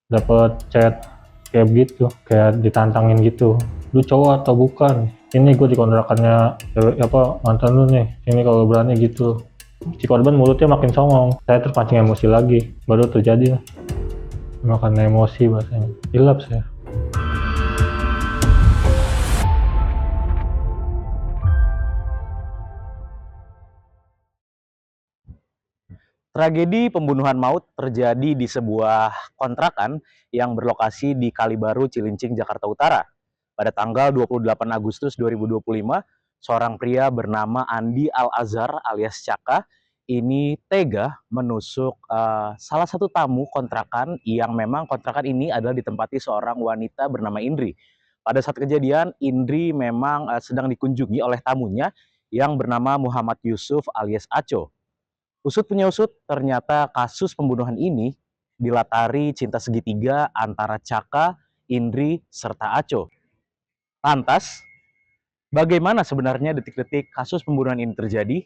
Dapat chat kayak begitu, kayak ditantangin gitu, lu cowok atau bukan, ini gue di kontrakannya mantan lu nih, ini kalau berani gitu. Si korban mulutnya makin songong, saya terpancing emosi lagi, baru terjadi makan emosi bahasanya, hilap saya. Tragedi pembunuhan maut terjadi di sebuah kontrakan yang berlokasi di Kalibaru, Cilincing, Jakarta Utara. Pada tanggal 28 Agustus 2025, seorang pria bernama Andi Al-Azhar alias Caka ini tega menusuk salah satu tamu kontrakan yang memang kontrakan ini adalah ditempati seorang wanita bernama Indri. Pada saat kejadian, Indri memang sedang dikunjungi oleh tamunya yang bernama Muhammad Yusuf alias Aco. Usut punya usut, ternyata kasus pembunuhan ini dilatari cinta segitiga antara Caka, Indri, serta Aco. Lantas, bagaimana sebenarnya detik-detik kasus pembunuhan ini terjadi?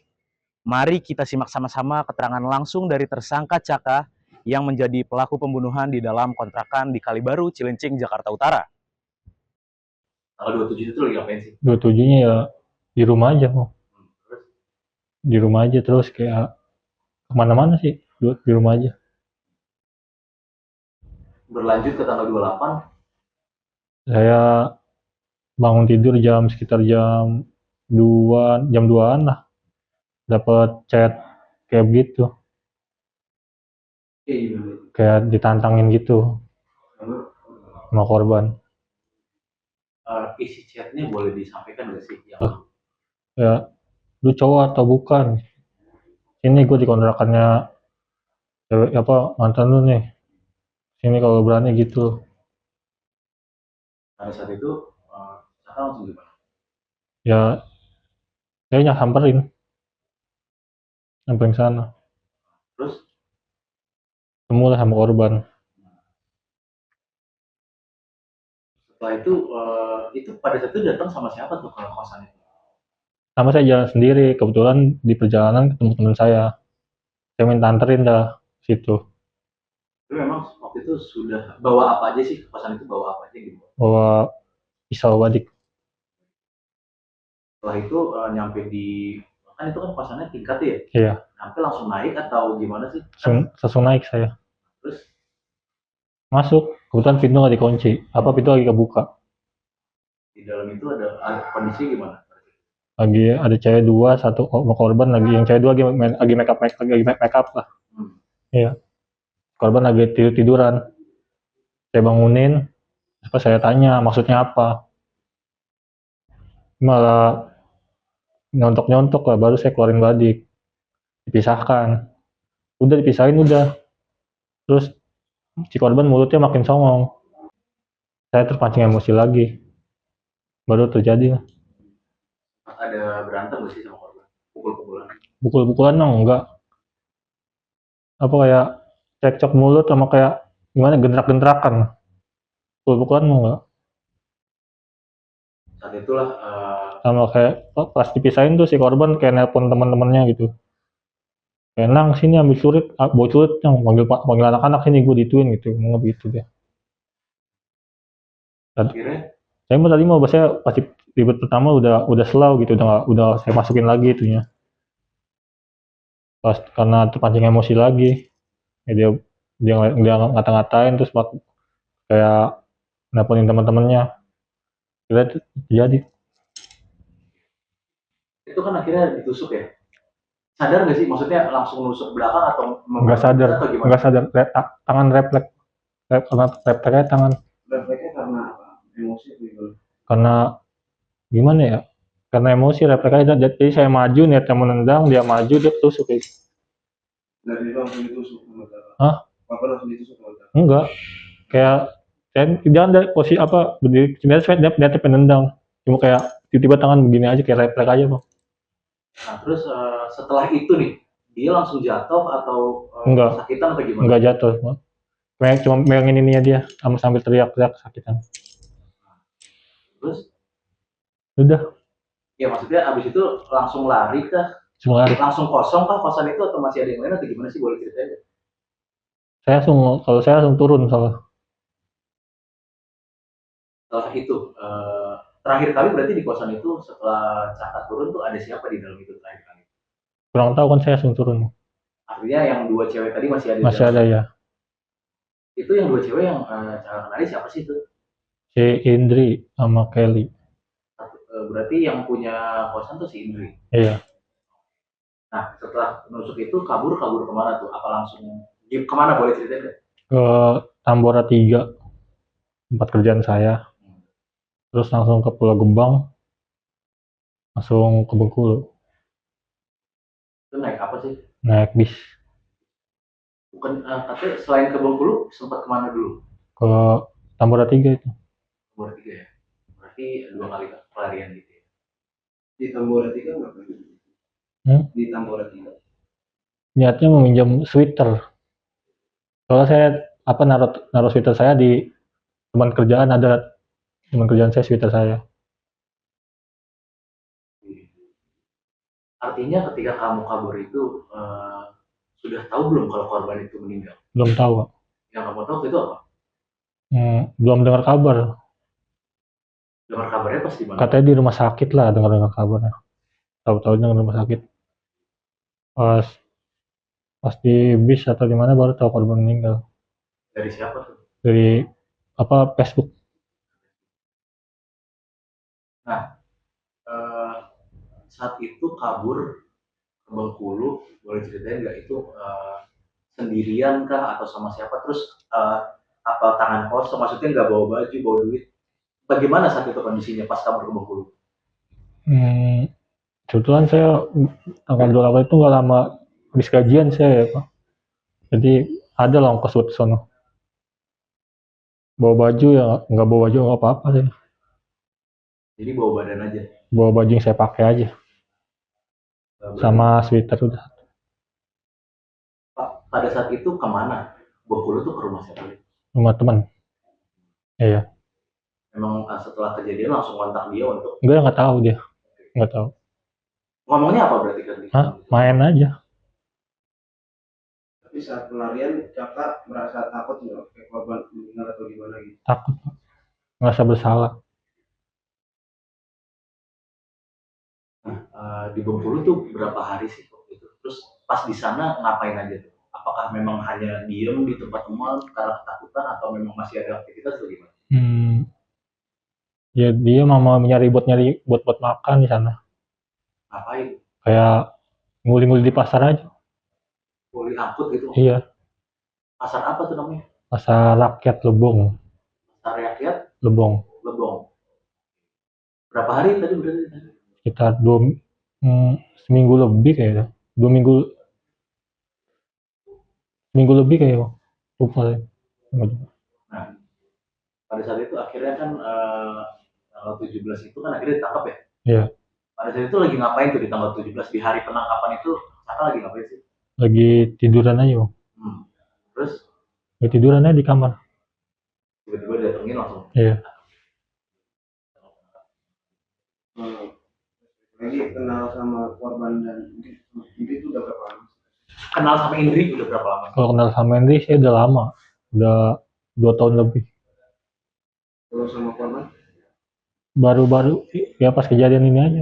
Mari kita simak sama-sama keterangan langsung dari tersangka Caka yang menjadi pelaku pembunuhan di dalam kontrakan di Kalibaru, Cilincing, Jakarta Utara. Tanggal 27 itu lagi ngapain sih? 27-nya ya di rumah aja mau. Di rumah aja terus kayak kemana-mana sih, di rumah aja. Berlanjut ke tanggal 28. Saya bangun tidur sekitar jam 2, jam 2-an lah. Dapat chat kayak begitu. Kayak ditantangin gitu sama korban. Isi chatnya boleh disampaikan nggak sih? Ya, lu cowok atau bukan? Ini gue di kontrakannya mantan lu nih. Sini kalau berani gitu. Pada saat itu, Kakak langsung gimana? Ya, saya nyamperin sana. Terus Ketemu lah sama korban. setelah itu pada saat itu datang sama siapa tuh ke kosan itu? Sama saya jalan sendiri. Kebetulan di perjalanan ketemu teman saya. Saya minta anterin dah situ. Tapi memang waktu itu sudah bawa apa aja sih? Kosan itu bawa apa aja gitu? Bawa pisau badik. Setelah itu nyampe di, kan itu kan kosannya tingkat ya? Iya. Sampai langsung naik atau gimana sih? Langsung naik saya. Terus Masuk. Kebetulan pintu nggak dikunci. Pintu lagi kebuka. di dalam itu ada kondisi gimana? Lagi ada cewek dua, satu sama korban lagi. Yang cewek dua lagi make up lah. Iya. Korban lagi tiduran. Saya bangunin. Terus saya tanya maksudnya apa. Malah nyontok lah, baru saya keluarin badik, dipisahkan, udah dipisahin udah, terus si korban mulutnya makin songong, saya terpancing emosi lagi, baru terjadi. Ada berantem gak sih sama korban? Pukul-pukulan? Pukul-pukulan dong enggak, kayak cekcok mulut sama kayak gimana, gentrak-gentrakan. Pukul-pukulan enggak. Saat itulah Sama kayak pas dipisahin tuh si korban kayak nelpon teman-temannya gitu, kayak nang sini ambil surit, bawa surit, yang panggil anak-anak sini, gue dituin gitu, ngomong gitu dia. akhirnya Saya mau tadi bahasanya pasti ribet pertama udah slow gitu, udah saya masukin lagi itunya. Pas karena terpancing emosi lagi, ya dia ngata-ngatain terus kayak nelponin teman-temannya. Kira jadi itu kan akhirnya ditusuk ya. Sadar nggak sih, maksudnya langsung nusuk belakang atau nggak sadar, atau gimana? nggak sadar, tangan refleks, karena refleksnya tangan. Refleksnya karena apa? Emosi atau gimana? Karena gimana ya? Karena emosi refleksnya, jadi saya maju niatnya menendang, dia maju, dia tusuk gitu. Dari itu langsung ditusuk? Hah? Apa langsung ditusuk? Enggak, kayak jangan dari posisi berdiri, sebenarnya dia penendang, cuma kayak tiba-tiba tangan begini aja kayak refleks aja bang. Nah terus setelah itu nih, dia langsung jatuh atau Enggak, sakitan atau gimana? enggak jatuh, cuma megangin ininya dia, sambil teriak-teriak sakitan. Terus Udah, ya maksudnya abis itu langsung lari kah? semua lari. Langsung kosong kah kosan itu atau masih ada yang lain atau gimana sih, boleh ceritain? Kalau saya langsung turun soalnya. Setelah itu terakhir kali berarti di kosan itu setelah Caka turun tuh ada siapa di dalam itu terakhir kali? Kurang tahu kan saya langsung turun. Artinya yang dua cewek tadi masih ada di Masih dalam. ada ya. Itu yang dua cewek yang Caka kenali siapa sih itu? Si Indri sama Kelly. Berarti yang punya kosan tuh si Indri. Iya. Nah setelah nusuk itu kabur kemana tuh? Apa langsung kemana, boleh ceritain nggak? Ke Tambora 3, tempat kerjaan saya. Terus langsung ke Pulau Gebang, langsung ke Bengkulu. Itu naik apa sih? Naik bis Bukan katanya selain ke Bengkulu sempat kemana dulu? ke Tambora 3 itu. Nomor tiga ya. Berarti dua kali pelarian gitu ya. Di Tambora 3 ngapain? Di Tambora 3. Niatnya meminjam sweater. Soalnya saya naruh sweater saya di teman kerjaan, ada teman kerjaan saya sweater saya. Artinya ketika kamu kabur itu sudah tahu belum kalau korban itu meninggal? Belum tahu. Yang kamu tahu itu apa? Belum dengar kabar. Dengar kabarnya pas di mana? Katanya di rumah sakit lah, dengar kabarnya. Tahu-tahu di rumah sakit. Pas di bis atau di mana baru tahu korban meninggal. Dari siapa tuh? Dari Facebook. Nah, saat itu kabur ke Bengkulu, boleh ceritain nggak itu sendirian kah atau sama siapa? Terus apa tangan kosong? Maksudnya nggak bawa baju, bawa duit? Bagaimana saat itu kondisinya pas kabur ke Bengkulu? Kebetulan saya tanggal 28 itu nggak lama habis gajian saya ya Pak. Jadi ada lah ongkos buat sono. Bawa baju ya nggak bawa baju nggak apa-apa sih. Jadi bawa badan aja. Bawa baju yang saya pakai aja. Sama sweater udah. Pak, pada saat itu kemana? Bengkulu tuh ke rumah siapa? Rumah teman. Iya. Memang setelah kejadian langsung kontak dia untuk? Nggak tahu dia. Nggak tahu. Ngomongnya apa berarti kan? Main aja. Tapi saat pelarian Caka merasa takut nggak kayak korban meninggal atau gimana gitu? Takut. Ngerasa bersalah. Di Bengkulu tuh berapa hari sih waktu itu? Terus pas di sana ngapain aja tuh? Apakah memang hanya diem di tempat teman karena ketakutan atau memang masih ada aktivitas atau gimana? Ya dia mau nyari buat makan di sana. Ngapain? Kayak nguli-nguli di pasar aja. Nguli angkut gitu? Iya. Pasar apa tuh namanya? Pasar rakyat Lebong. Pasar rakyat? Lebong. Lebong. Berapa hari tadi berarti? Sekitar seminggu lebih kayaknya. 2 minggu lebih kayaknya. Lupa ya. Nah, pada saat itu akhirnya kan tanggal 17 itu kan akhirnya ditangkap ya? Iya. Pada saat itu lagi ngapain tuh di tanggal 17 di hari penangkapan itu? Caka lagi ngapain sih? Lagi tiduran aja. Terus? Lagi tiduran aja di kamar. Tiba-tiba datengin langsung? Iya. Lagi kenal sama korban dan Indri itu udah berapa lama? Kenal sama Indri udah berapa lama? Kalau kenal sama Indri saya udah lama. Udah 2 tahun lebih. Kalau sama korban? Baru-baru ya pas kejadian ini aja.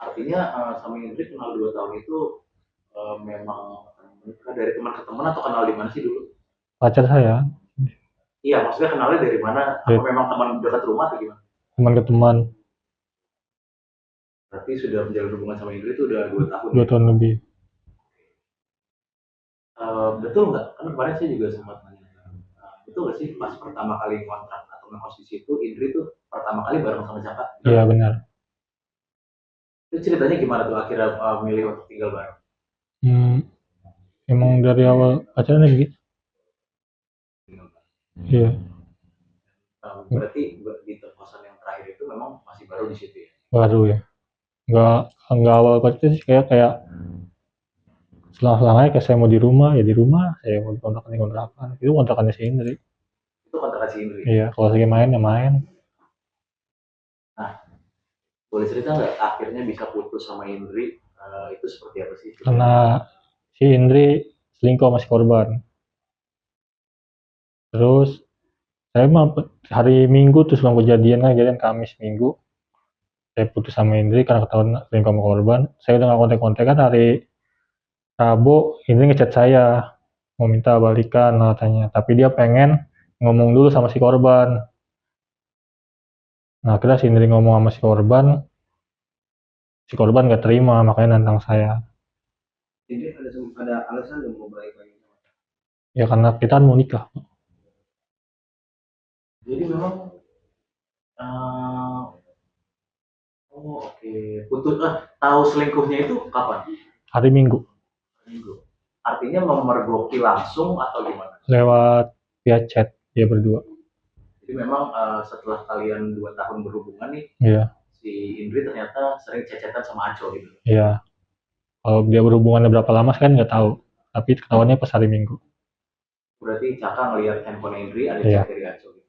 Artinya sama Indri kenal 2 tahun itu memang dari teman ke teman atau kenal di mana sih dulu? Pacar saya. Iya, maksudnya kenalnya dari mana? Apa memang teman dekat rumah atau gimana? Teman ke teman. Berarti sudah menjalin hubungan sama Indri itu udah 2 tahun. 2 tahun lebih. Betul nggak? Kan kemarin saya juga sempat nanya. Betul nggak sih pas pertama kali kontrak atau ngekos di situ, Indri tuh pertama kali bareng sama Caka? Iya benar. Itu ceritanya gimana tuh akhirnya milih untuk tinggal bareng? Emang dari awal pacaran gitu. Iya. Berarti di kosan yang terakhir itu memang masih baru di situ ya? Baru ya. Nggak awal pacaran sih kayak selang-selang aja kayak saya mau di rumah, saya mau di kontrakan. Itu kontrakannya si Indri. Itu kontrakan si Indri? Iya, kalau lagi main ya main. Nah, boleh cerita nggak akhirnya bisa putus sama Indri itu seperti apa sih? Karena si Indri selingkuh sama si korban. Terus Saya mah hari Minggu tuh sebelum kejadian Kamis Minggu, saya putus sama Indri karena ketahuan selingkuh sama korban. Saya udah nggak kontak-kontakan. Hari Rabu Indri ngechat saya mau minta balikan katanya, tapi dia pengen ngomong dulu sama si korban. Nah, akhirnya si Indri ngomong sama si korban nggak terima, makanya nantang saya. Jadi ada alasan yang mau balik lagi. Ya karena kita kan mau nikah. Jadi memang eh, oh oke, putus tahu selingkuhnya itu kapan? Hari Minggu, Minggu. Artinya memergoki langsung atau gimana? lewat via chat, dia berdua. Jadi memang setelah kalian 2 tahun berhubungan nih, Iya, si Indri ternyata sering cecetan sama Aco gitu. iya. Kalau dia berhubungannya berapa lama saya kan nggak tahu. Tapi ketahuannya pas hari Minggu. Berarti Caka ngelihat handphone Indri ada Iya, chat dari Aco gitu.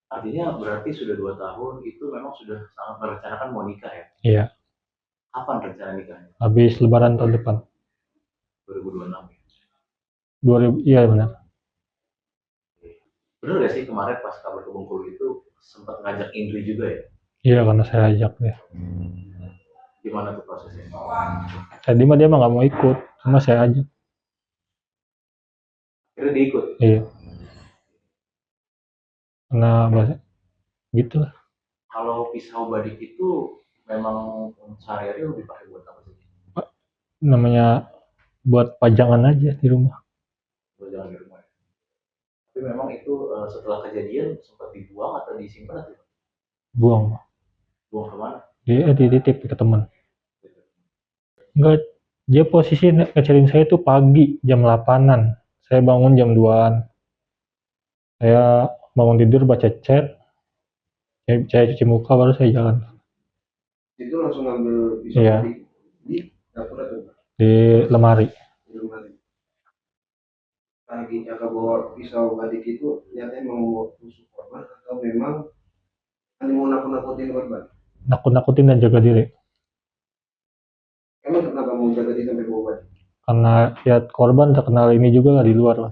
Artinya berarti sudah 2 tahun itu memang sudah sangat merencanakan mau nikah ya. iya. Kapan rencana nikahnya? Habis Lebaran tahun depan. 2026 ya. 2000, iya benar. Bener gak sih kemarin pas kabar ke Bengkulu itu sempat ngajak Indri juga ya? Iya karena saya ajak dia. Gimana tuh prosesnya? Tadi mah dia mah nggak mau ikut, cuma saya ajak. Akhirnya dia ikut. Iya. Karena bahasa gitu lah. Kalau pisau badik itu memang sehari-hari lebih pakai buat apa sih? Namanya buat pajangan aja di rumah. Buat jalan di rumah ya. Tapi memang itu setelah kejadian sempat dibuang atau disimpan atau Buang. buang kemana? Dia dititip ke teman. Enggak, dia posisi ngecariin saya tuh pagi jam 8-an. Saya bangun jam 2-an. Saya bangun tidur baca chat, saya cuci muka baru saya jalan. Itu langsung ngambil pisau Iya. di dapur atau Di lemari. di rumah. Lagi Caka bawa pisau badik itu nyatanya mau tusuk korban atau memang hanya mau nakut-nakutin korban? Nakut-nakutin dan jaga diri. Emang kenapa mau jaga diri sampai bawa badik? Karena ya korban terkenal ini juga lah di luar lah.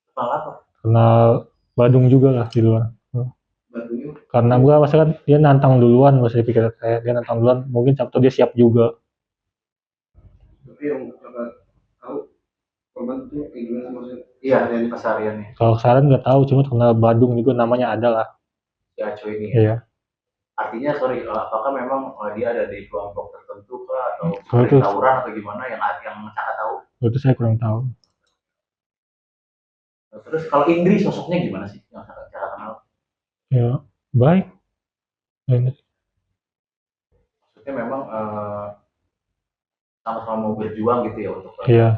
Kepala apa? Kenal Badung juga lah di luar. Batunya Karena gua masa kan dia nantang duluan, masih pikir saya dia nantang duluan, mungkin Sabtu dia siap juga. tapi yang Caka tahu korban itu kayak gimana maksudnya? Iya, kesehariannya. Kalau saran nggak tahu, cuma kenal Badung juga namanya ada lah. Si Aco ini ya. Iya. Artinya sorry, apakah memang dia ada di kelompok tertentu kah atau Kalau dari itu, tawuran atau gimana yang Caka tahu? kalau itu saya kurang tahu. Nah, terus kalau Indri sosoknya gimana sih yang Caka kenal? Ya baik. Ini Maksudnya memang sama-sama mau berjuang gitu ya untuk iya.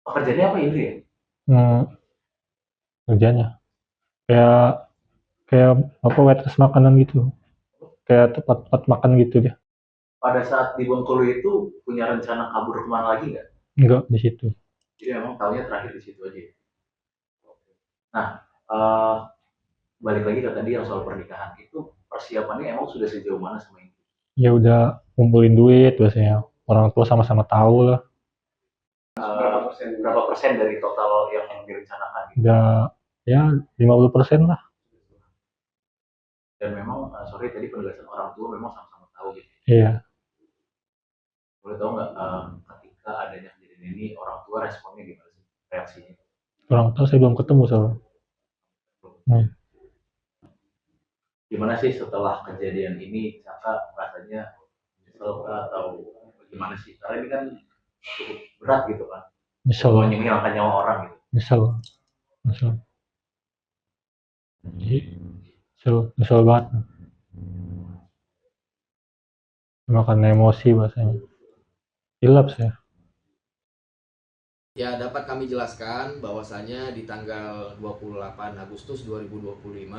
pekerjaannya apa Indri ya? Kerjanya kayak kayak apa waitress makanan gitu, kayak tempat-tempat makan gitu dia. Pada saat di Bengkulu itu punya rencana kabur kemana lagi nggak? Enggak di situ. Jadi memang tahunya terakhir di situ aja ya? Nah, eh, balik lagi ke tadi yang soal pernikahan itu persiapannya emang sudah sejauh mana sama ini? Ya udah ngumpulin duit biasanya, orang tua sama-sama tahu lah. Berapa persen dari total yang direncanakan gitu? Udah ya 50% lah. Dan memang sorry tadi penegasan orang tua memang sama-sama tahu gitu. Iya. Boleh tahu nggak ketika adanya kejadian ini orang tua responnya gimana sih, reaksinya? Orang tua saya belum ketemu soalnya. Gimana sih setelah kejadian ini Caka rasanya nyesel atau gimana sih? Karena ini kan cukup berat gitu kan, Misal, menghilangkan nyawa orang gitu. misal. Misal banget. Makan emosi bahasanya. Hilap saya. Ya, dapat kami jelaskan bahwasanya di tanggal 28 Agustus 2025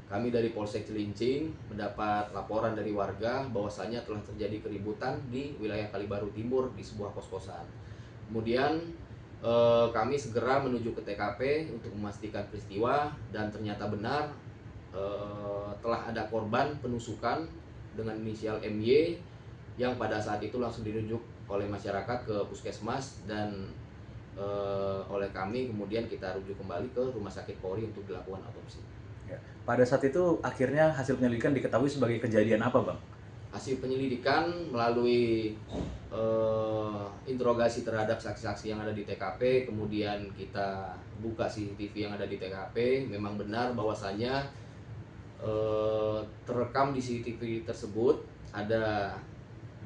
kami dari Polsek Cilincing mendapat laporan dari warga bahwasanya telah terjadi keributan di wilayah Kalibaru Timur di sebuah kos-kosan. Kemudian kami segera menuju ke TKP untuk memastikan peristiwa dan ternyata benar telah ada korban penusukan dengan inisial MY yang pada saat itu langsung dirujuk oleh masyarakat ke puskesmas dan oleh kami, kemudian kita rujuk kembali ke Rumah Sakit Polri untuk dilakukan otopsi. Pada saat itu akhirnya hasil penyelidikan diketahui sebagai kejadian apa, Bang? Hasil penyelidikan melalui interogasi terhadap saksi-saksi yang ada di TKP, kemudian kita buka CCTV yang ada di TKP, memang benar bahwasannya terekam di CCTV tersebut ada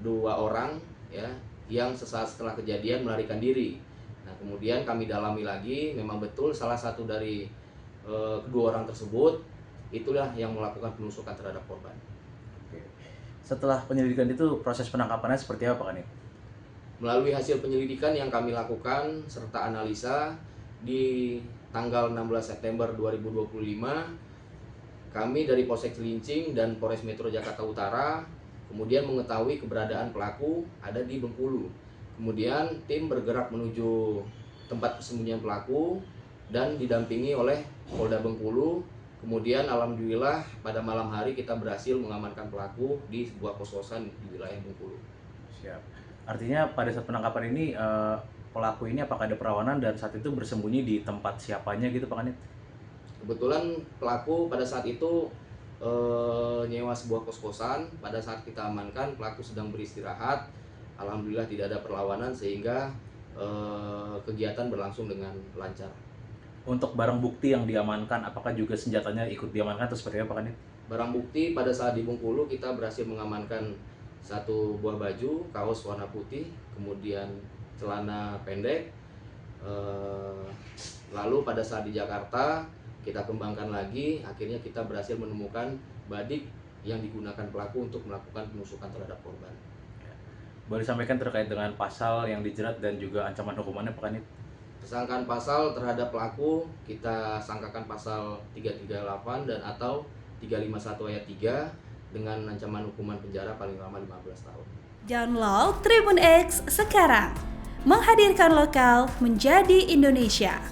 2 orang ya yang sesaat setelah kejadian melarikan diri. Nah, kemudian kami dalami lagi, memang betul salah satu dari kedua orang tersebut itulah yang melakukan penusukan terhadap korban. Setelah penyelidikan itu proses penangkapannya seperti apa, Kanit? Melalui hasil penyelidikan yang kami lakukan serta analisa di tanggal 16 September 2025, kami dari Polsek Cilincing dan Polres Metro Jakarta Utara kemudian mengetahui keberadaan pelaku ada di Bengkulu. Kemudian tim bergerak menuju tempat persembunyian pelaku dan didampingi oleh Polda Bengkulu. Kemudian alhamdulillah pada malam hari kita berhasil mengamankan pelaku di sebuah kos-kosan di wilayah Bengkulu. Siap. Artinya pada saat penangkapan ini pelaku ini apakah ada perawanan dan saat itu bersembunyi di tempat siapanya gitu, Pak Kanit? Kebetulan pelaku pada saat itu nyewa sebuah kos-kosan. Pada saat kita amankan pelaku sedang beristirahat. Alhamdulillah tidak ada perlawanan sehingga kegiatan berlangsung dengan lancar. Untuk barang bukti yang diamankan, apakah juga senjatanya ikut diamankan atau seperti apa, Kanit? Barang bukti pada saat di Bengkulu kita berhasil mengamankan 1 buah baju, kaos warna putih, kemudian celana pendek. Lalu pada saat di Jakarta kita kembangkan lagi, akhirnya kita berhasil menemukan badik yang digunakan pelaku untuk melakukan penusukan terhadap korban. Boleh disampaikan terkait dengan pasal yang dijerat dan juga ancaman hukumannya, Pak Kanit? Tersangkaan pasal terhadap pelaku kita sangkakan pasal 338 dan atau 351 ayat 3 dengan ancaman hukuman penjara paling lama 15 tahun. Download Tribun X sekarang, menghadirkan lokal menjadi Indonesia.